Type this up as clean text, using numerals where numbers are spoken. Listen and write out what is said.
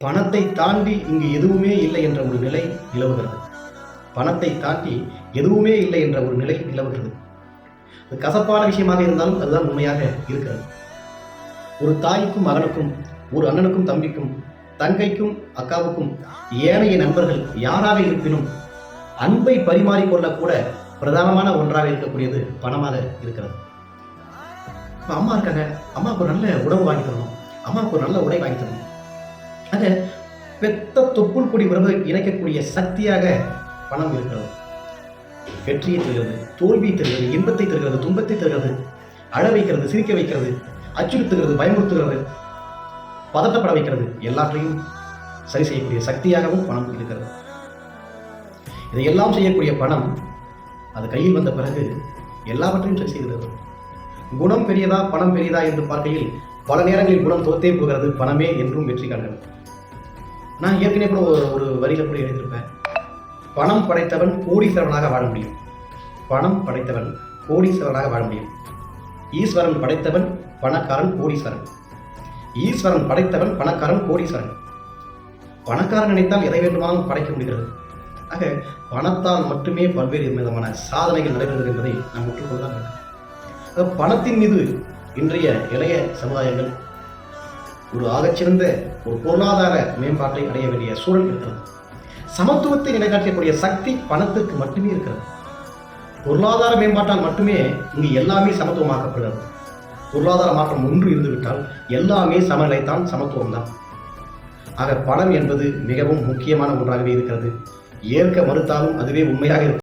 பணத்தை தாண்டி இங்கு எதுவுமே இல்லை என்ற ஒரு நிலை நிலவுகிறது. பணத்தை தாண்டி எதுவுமே இல்லை என்ற ஒரு நிலை நிலவுகிறது. அது கசப்பான விஷயமாக இருந்தாலும் அதுதான் உண்மையாக இருக்கிறது. ஒரு தாய்க்கும் மகனுக்கும், ஒரு அண்ணனுக்கும் தம்பிக்கும், தங்கைக்கும் அக்காவுக்கும், ஏனைய நண்பர்கள் யாராக இருப்பினும் அன்பை பரிமாறிக்கொள்ள கூட பிரதானமான ஒன்றாக இருக்கக்கூடியது பணமாக இருக்கிறது. அம்மா இருக்காங்க, அம்மாவுக்கு ஒரு நல்ல உணவு வாங்கி தரணும், அம்மாவுக்கு ஒரு நல்ல உடை வாங்கி தரணும். ஆக பெத்த தொப்புள் கொடி உறவு இணைக்கக்கூடிய சக்தியாக பணம் இருக்கிறது. வெற்றியை தருகிறது, தோல்வியை தருகிறது, இன்பத்தை தருகிறது, துன்பத்தை தருகிறது, அழ வைக்கிறது, சிரிக்க வைக்கிறது, அச்சுறுத்துகிறது, பயமுறுத்துகிறது, பதட்டப்பட வைக்கிறது, எல்லாற்றையும் சரி செய்யக்கூடிய சக்தியாகவும் பணம் இருக்கிறது. இதையெல்லாம் செய்யக்கூடிய பணம் அது கையில் வந்த பிறகு எல்லாவற்றையும் சரி செய்கிறது. குணம் பெரியதா பணம் பெரியதா என்று பார்க்கையில் பல நேரங்களில் குணம் தோத்தே போகிறது, பணமே என்றும் வெற்றி காண்கிறது. நான் ஏற்கனவே கூட ஒரு வரியில கூட எழுதியிருப்பேன், பணம் படைத்தவன் கோடீஸ்வரனாக வாழ முடியும், பணம் படைத்தவன் கோடீஸ்வரனாக வாழ முடியும். ஈஸ்வரன் படைத்தவன் பணக்காரன் கோடீஸ்வரன், ஈஸ்வரன் படைத்தவன் பணக்காரன் கோடீஸ்வரன். பணக்காரன் நினைத்தால் எதை வேண்டுமானாலும் படைக்க முடிகிறது. ஆக பணத்தால் மட்டுமே பல்வேறு விதமான சாதனைகள் நடைபெறுகிறது என்பதை நாம் ஒற்றுக்கொள்ளலாம் வேண்டும். பணத்தின் மீது இன்றைய இளைய சமுதாயங்கள் ஒரு ஆகச்சிறந்த ஒரு பொருளாதார மேம்பாட்டை அடைய வேண்டிய சூழல் இருக்கிறது. சமத்துவத்தை நிலைநாட்டக்கூடிய சக்தி பணத்திற்கு மட்டுமே இருக்கிறது. பொருளாதார மேம்பாட்டால் மட்டுமே இங்கு எல்லாமே சமத்துவமாக்கப்படுகிறது. பொருளாதார மாற்றம் ஒன்று இருந்துவிட்டால் எல்லாமே சமநிலைத்தான், சமத்துவம் தான். ஆக பணம் என்பது மிகவும் முக்கியமான ஒன்றாகவே இருக்கிறது. ஏற்க மறுத்தாலும் அதுவே உண்மையாக இருக்கும்.